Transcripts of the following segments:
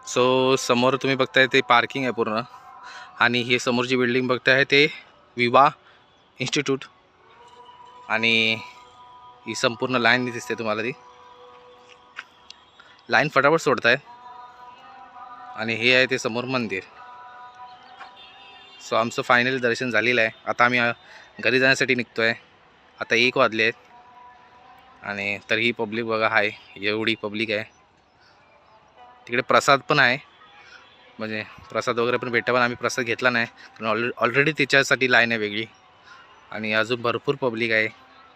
So समोर तुम्ही बघताय ते पार्किंग आहे पूर्ण, आणि हे समोरची बिल्डिंग बघताय ते विवा इन्स्टिट्यूट, आणि ही संपूर्ण लाईन दिसते तुम्हाला, ती लाईन फटाफट सोडताय. आणि हे आहे ते समोर मंदिर. सो आमचं फायनल दर्शन झालेलं आहे. आता आम्ही घरी जाण्यासाठी निघतोय. आता 1 वाजले आहेत आणि तरीही पब्लिक बघा आहे, एवढी पब्लिक आहे. तिकडे प्रसाद पण आहे, म्हणजे प्रसाद वगैरे पण भेटतं, पण आम्ही प्रसाद घेतला नाही कारण ऑलरेडी त्याच्यासाठी लाईन आहे वेगळी, आणि अजून भरपूर पब्लिक आहे.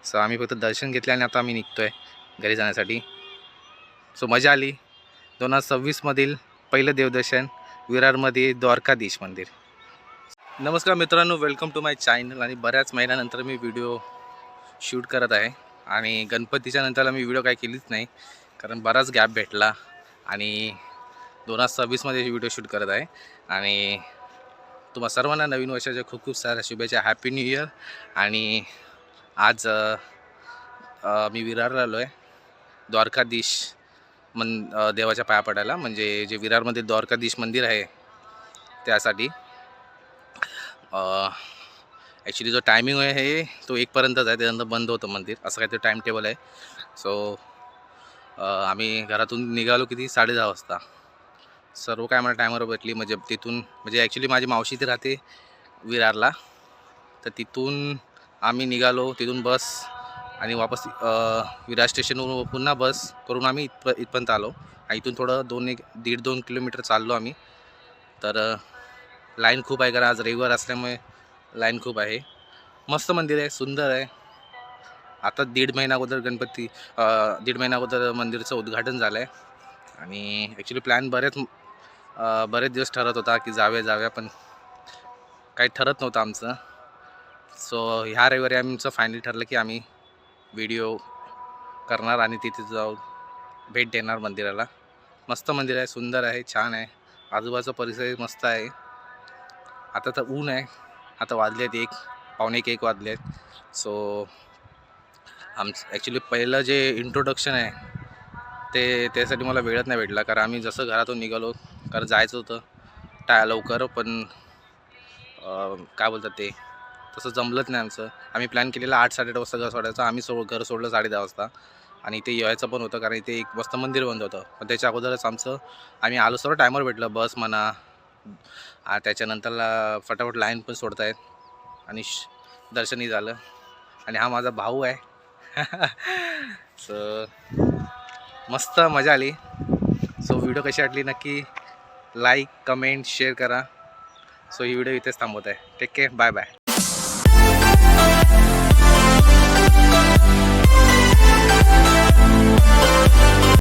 सो आम्ही फक्त दर्शन घेतले आणि आता आम्ही निघतोय घरी जाण्यासाठी. सो मजा आली. 2026मधील पहिलं देवदर्शन विरारमध्ये द्वारकाधीश मंदिर. नमस्कार मित्रांनो, वेलकम टू माय चॅनल. आणि बऱ्याच महिन्यानंतर मी व्हिडिओ शूट करत आहे, आणि गणपतीच्या नंतरला मी व्हिडिओ काय केलीच नाही कारण बराच गॅप भेटला, आणि 2026मध्ये व्हिडिओ शूट करत आहे. आणि तुम्हा सर्वांना नवीन वर्षाच्या खूप खूप साऱ्या शुभेच्छा, हॅपी न्यू इयर. आणि आज मी विरारला आलो आहे द्वारकाधीश देवाच्या पाया पडायला, म्हणजे जे विरारमध्ये द्वारकाधीश मंदिर आहे त्यासाठी. ॲक्च्युली जो टायमिंग आहे तो 1 पर्यंतच आहे, त्यानंतर बंद होतं मंदिर, असं काहीतरी टाईम टेबल आहे. सो आम्ही घरातून निघालो किती 10:30 वाजता. सर्व काय मला टायमवर भेटली, म्हणजे तिथून, म्हणजे ॲक्च्युली माझी मावशी ती राहते विरारला, तर तिथून आम्ही निघालो, तिथून बस आणि वापस विरार स्टेशनवरून पुन्हा बस करून आम्ही इथपर्यंत आलो. आणि इथून थोडं 1.5-2 किलोमीटर चाललो आम्ही. तर लाईन खूप आहे कारण आज रविवार असल्यामुळे लाईन खूप आहे. मस्त मंदिर आहे, सुंदर आहे. आता 1.5 महिना अगोदर दीड महिना अगोदर मंदिराचं उद्घाटन झालं आहे. आणि ॲक्च्युली प्लॅन बरेच दिवस ठरत होता की जाऊया, पण काही ठरत नव्हतं आमचं. सो ह्या रविवारी आमचं फायनली ठरलं की आम्ही व्हिडिओ करणार आणि तिथे जाऊन भेट देणार मंदिराला. मस्त मंदिर आहे, सुंदर आहे, छान आहे. आजूबाजूचा परिसर मस्त आहे. आता तर ऊन आहे. आता वाजले आहेत 1, पावणे 1 वाजले आहेत. सो ॲक्च्युली पहिलं जे इंट्रोडक्शन आहे त्यासाठी मला वेळच नाही भेटला, कारण आम्ही जसं घरातून निघालो, कारण जायचं होतं लवकर, पण काय बोलतात ते तसं जमलंच नाही आमचं. आम्ही प्लॅन केलेला 8-8:30 वाजता घर सोडायचं. आम्ही घर सोडलं 10:30 वाजता, आणि इथे यायचं पण होतं कारण इथे 1 वाजता मंदिर बंद होतं. पण त्याच्या अगोदरच आम्ही आलो, सर्व टायमर भेटलं, बस म्हणा, त्याच्यानंतरला फटाफट लाईन पण सोडतायत, आणि दर्शनही झालं. आणि हा माझा भाऊ आहे. सो मस्त मजा आली. सो व्हिडिओ कशी वाटली नक्की लाईक, कमेंट, शेअर करा. सो ही व्हिडिओ इथेच थांबवत आहे. Take care, bye bye.